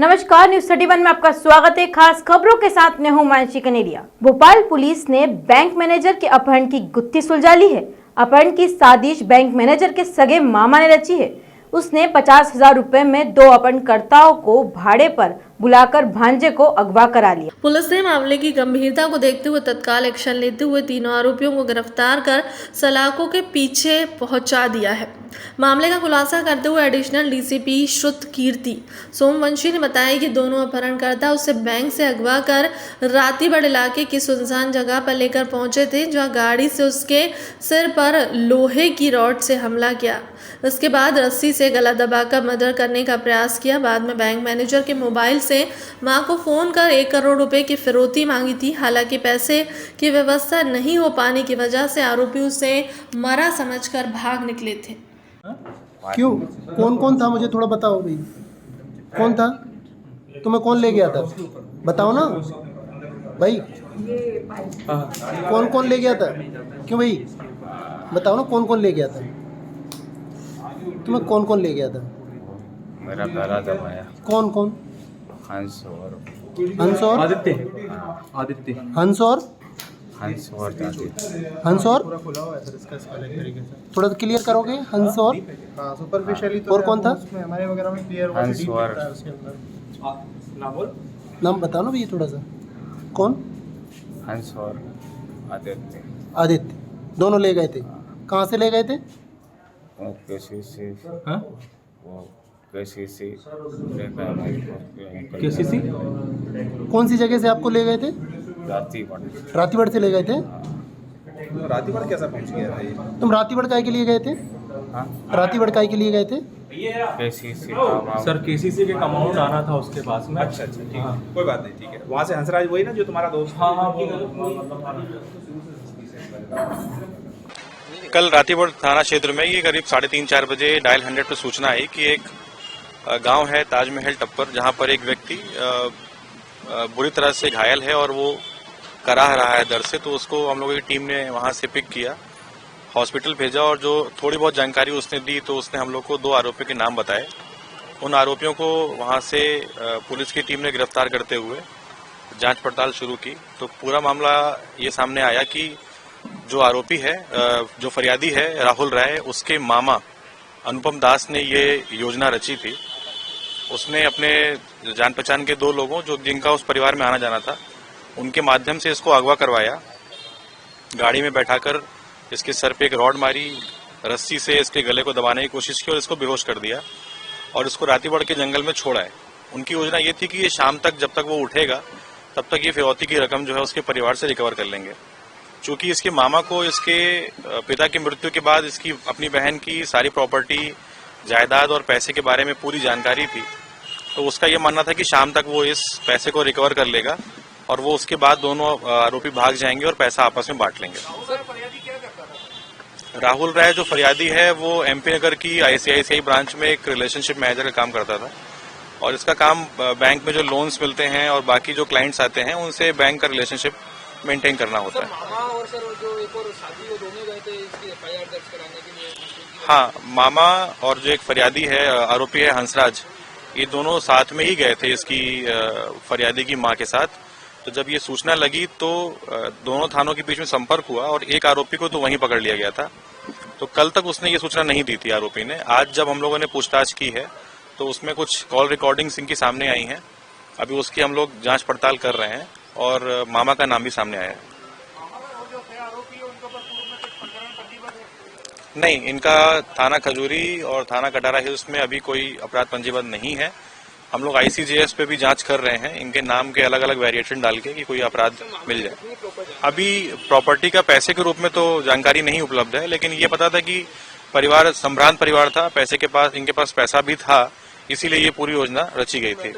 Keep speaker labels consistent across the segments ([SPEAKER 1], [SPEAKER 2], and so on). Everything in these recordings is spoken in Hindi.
[SPEAKER 1] नमस्कार, न्यूज 31 में आपका स्वागत है। खास खबरों के साथ मैं हूं मानसी कनेरिया। भोपाल पुलिस ने बैंक मैनेजर के अपहरण की गुत्थी सुलझा ली है। अपहरण की साजिश बैंक मैनेजर के सगे मामा ने रची है। उसने 50,000 रुपए में 2 अपहरणकर्ताओं को भाड़े पर बुलाकर भांजे को अगवा करा लिया।
[SPEAKER 2] पुलिस ने मामले की गंभीरता को देखते हुए तत्काल एक्शन लेते हुए तीनों आरोपियों को गिरफ्तार कर सलाखों के पीछे पहुंचा दिया है। मामले का खुलासा करते हुए एडिशनल डीसीपी श्रुत कीर्ति सोमवंशी ने बताया कि दोनों अपहरणकर्ता उसे बैंक से अगवा कर रातीबड़ इलाके की सुनसान जगह पर लेकर पहुंचे थे, जहां गाड़ी से उसके सिर पर लोहे की रॉड से हमला किया। उसके बाद रस्सी से गला दबाकर मर्डर करने का प्रयास किया। बाद में बैंक मैनेजर के मोबाइल से मां को फोन कर 1 करोड़ रुपए की फिरौती मांगी थी। हालांकि पैसे की व्यवस्था नहीं हो पाने की वजह से आरोपी उसे मरा समझकर भाग निकले थे।
[SPEAKER 3] क्यों? कौन कौन था, मुझे थोड़ा बताओ भाई। कौन था? तुम्हें कौन ले गया था? बताओ ना भाई, कौन कौन ले गया था? क्यों भाई बताओ ना, कौन कौन ले गया था? तुम्हें कौन कौन ले गया था?
[SPEAKER 4] मेरा पहला जमाया
[SPEAKER 3] कौन कौन?
[SPEAKER 4] हंस और
[SPEAKER 3] आदित्य। हंस और हंस और थोड़ा सा क्लियर करोगे? हंस और
[SPEAKER 5] सुपरफिशियली तो
[SPEAKER 3] और कौन था?
[SPEAKER 5] हमारे वगैरह में क्लियर हुआ
[SPEAKER 4] हंस और
[SPEAKER 3] नाम बताओ ना भैया थोड़ा सा। कौन?
[SPEAKER 4] हंस और आदित्य
[SPEAKER 3] आदित्य। दोनों ले गए थे। कहाँ से ले गए थे?
[SPEAKER 4] वो केसीसी
[SPEAKER 6] केसीसी
[SPEAKER 3] कौन सी जगह से आपको ले गए थे? रातीबड़ से ले गए थे।
[SPEAKER 5] रातीबड़ कैसा पहुंच गया था ये?
[SPEAKER 3] तुम रातीबड़ काय के लिए गए थे? रातीबड़ काय के लिए गए थे?
[SPEAKER 4] केसीसी
[SPEAKER 6] सर केसीसी के अमाउंट आना था उसके पास में।
[SPEAKER 5] अच्छा ठीक है, कोई बात नहीं, ठीक है। वहाँ से हंसराज वही ना जो तुम्हारा दोस्त?
[SPEAKER 6] हाँ
[SPEAKER 7] कल रातीबड़ थाना क्षेत्र में ये करीब 3:30-4 बजे डायल 100 पर सूचना आई कि एक गांव है ताजमहल टप्पर, जहां पर एक व्यक्ति बुरी तरह से घायल है और वो कराह रहा है दर्द से। तो उसको हम लोगों की टीम ने वहां से पिक किया, हॉस्पिटल भेजा और जो थोड़ी बहुत जानकारी उसने दी तो उसने हम लोग को 2 आरोपियों के नाम बताए। उन आरोपियों को वहां से पुलिस की टीम ने गिरफ्तार करते हुए जांच पड़ताल शुरू की। तो पूरा मामला ये सामने आया कि जो आरोपी है, जो फरियादी है राहुल राय, उसके मामा अनुपम दास ने ये योजना रची थी। उसने अपने जान पहचान के 2 लोगों जिनका उस परिवार में आना जाना था, उनके माध्यम से इसको अगवा करवाया। गाड़ी में बैठाकर इसके सर पे एक रॉड मारी, रस्सी से इसके गले को दबाने की कोशिश की और इसको बेहोश कर दिया और इसको रातीबड़ के जंगल में छोड़ा है। उनकी योजना ये थी कि ये शाम तक, जब तक वो उठेगा तब तक ये फिरौती की रकम जो है उसके परिवार से रिकवर कर लेंगे। चूंकि इसके मामा को इसके पिता की मृत्यु के बाद इसकी अपनी बहन की सारी प्रॉपर्टी, जायदाद और पैसे के बारे में पूरी जानकारी थी, तो उसका ये मानना था कि शाम तक वो इस पैसे को रिकवर कर लेगा और वो उसके बाद दोनों आरोपी भाग जाएंगे और पैसा आपस में बांट लेंगे। राहुल राय जो फरियादी है वो एमपी नगर की आईसीआईसीआई ब्रांच में एक रिलेशनशिप मैनेजर का काम करता था और इसका काम बैंक में जो लोन्स मिलते हैं और बाकी जो क्लाइंट्स आते हैं उनसे बैंक का रिलेशनशिप मेंटेन करना होता है।
[SPEAKER 8] और सर जो एक और साथी वो दोनों गए थे इसकी एफआईआर दर्ज कराने के लिए?
[SPEAKER 7] हाँ, मामा और जो एक फरियादी है, आरोपी है हंसराज, ये दोनों साथ में ही गए थे इसकी फरियादी की मां के साथ। तो जब ये सूचना लगी तो दोनों थानों के बीच में संपर्क हुआ और एक आरोपी को तो वहीं पकड़ लिया गया था। तो कल तक उसने ये सूचना नहीं दी थी आरोपी ने। आज जब हम लोगों ने पूछताछ की है तो उसमें कुछ कॉल रिकॉर्डिंग्स इनकी सामने आई हैं। अभी उसकी हम लोग जांच पड़ताल कर रहे हैं और मामा का नाम भी सामने आया है। नहीं, इनका थाना खजूरी और थाना कटारा हिल्स में अभी कोई अपराध पंजीबद्ध नहीं है। हम लोग आईसीजेएस पे भी जांच कर रहे हैं इनके नाम के अलग अलग वेरिएशन डाल के कि कोई अपराध मिल जाए। अभी प्रॉपर्टी का पैसे के रूप में तो जानकारी नहीं उपलब्ध है, लेकिन ये पता था कि परिवार संभ्रांत परिवार था, पैसे के पास, इनके पास पैसा भी था, इसीलिए ये पूरी योजना रची गई थी।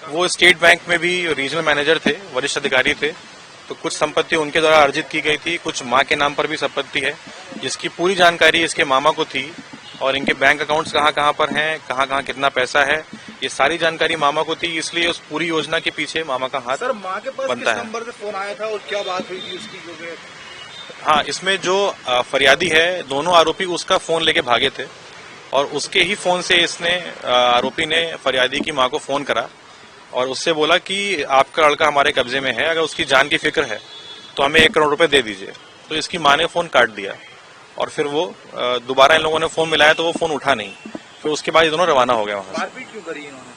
[SPEAKER 7] वो स्टेट बैंक में भी रीजनल मैनेजर थे, वरिष्ठ अधिकारी थे। तो कुछ संपत्ति उनके द्वारा अर्जित की गई थी, कुछ मां के नाम पर भी संपत्ति है जिसकी पूरी जानकारी इसके मामा को थी और इनके बैंक अकाउंट्स कहाँ कहाँ पर हैं, कहाँ कहाँ कितना पैसा है, ये सारी जानकारी मामा को थी। इसलिए उस पूरी योजना के पीछे मामा का हाथ
[SPEAKER 5] सर, माँ के पास
[SPEAKER 7] बनता
[SPEAKER 5] किस
[SPEAKER 7] है।
[SPEAKER 5] नंबर से फोन आया था और क्या बात हुई थी उसकी?
[SPEAKER 7] हाँ, इसमें जो फरियादी है, दोनों आरोपी उसका फोन लेके भागे थे और उसके ही फोन से इसने आरोपी ने फरियादी की मां को फोन करा और उससे बोला कि आपका लड़का हमारे कब्जे में है, अगर उसकी जान की फिक्र है तो हमें 1 करोड़ रुपए दे दीजिए। तो इसकी मां ने फोन काट दिया और फिर वो दोबारा इन लोगों ने फोन मिलाया तो वो फोन उठा नहीं। फिर उसके बाद ये दोनों रवाना हो गए वहां से।
[SPEAKER 8] मारपीट क्यों करी इन्होंने?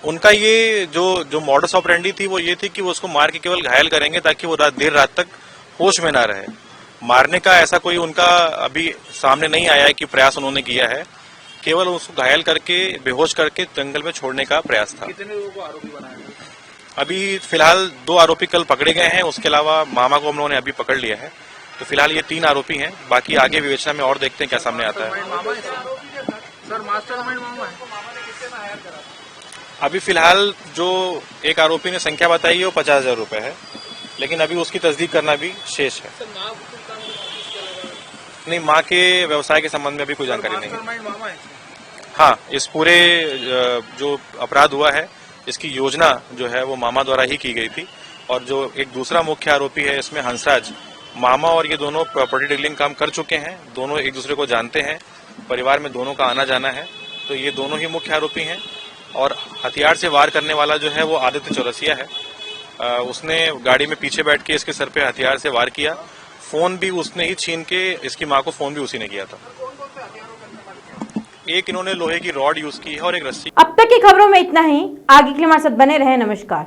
[SPEAKER 7] उनका ये जो मॉडस ऑपरेंडी थी वो ये थी कि वो उसको मार के केवल घायल करेंगे ताकि वो देर रात तक होश में ना रहे। मारने का ऐसा कोई उनका अभी सामने नहीं आया है कि प्रयास उन्होंने किया है, केवल उसको घायल करके बेहोश करके जंगल में छोड़ने का प्रयास था।
[SPEAKER 8] कितने लोगों को आरोपी बनाया गया?
[SPEAKER 7] अभी फिलहाल 2 आरोपी कल पकड़े गए हैं, उसके अलावा मामा को हम लोगों ने अभी पकड़ लिया है। तो फिलहाल ये 3 आरोपी हैं, बाकी आगे विवेचना में और देखते हैं क्या सामने आता है।
[SPEAKER 8] मामा है सर, मास्टरमाइंड मामा है।
[SPEAKER 7] अभी फिलहाल जो एक आरोपी ने संख्या बताई है वो 50,000 रुपए है, लेकिन अभी उसकी तस्दीक करना भी शेष है।
[SPEAKER 8] सर माँ को कुछ काम ऑफिस के लगा?
[SPEAKER 7] नहीं, माँ के व्यवसाय के संबंध में अभी कोई जानकारी नहीं है।
[SPEAKER 8] मास्टरमाइंड मामा है।
[SPEAKER 7] हाँ, इस पूरे जो अपराध हुआ है इसकी योजना जो है वो मामा द्वारा ही की गई थी और जो एक दूसरा मुख्य आरोपी है इसमें हंसराज, मामा और ये दोनों प्रॉपर्टी डीलिंग काम कर चुके हैं, दोनों एक दूसरे को जानते हैं, परिवार में दोनों का आना जाना है, तो ये दोनों ही मुख्य आरोपी हैं। और हथियार से वार करने वाला जो है वो आदित्य चौरसिया है। उसने गाड़ी में पीछे बैठ के इसके सर पे हथियार से वार किया। फोन भी उसने ही छीन के इसकी मां को फोन भी उसी ने किया था। एक इन्होंने लोहे की रॉड यूज की है और एक रस्सी।
[SPEAKER 1] अब तक की खबरों में इतना ही। आगे के लिए हमारे साथ बने रहे। नमस्कार।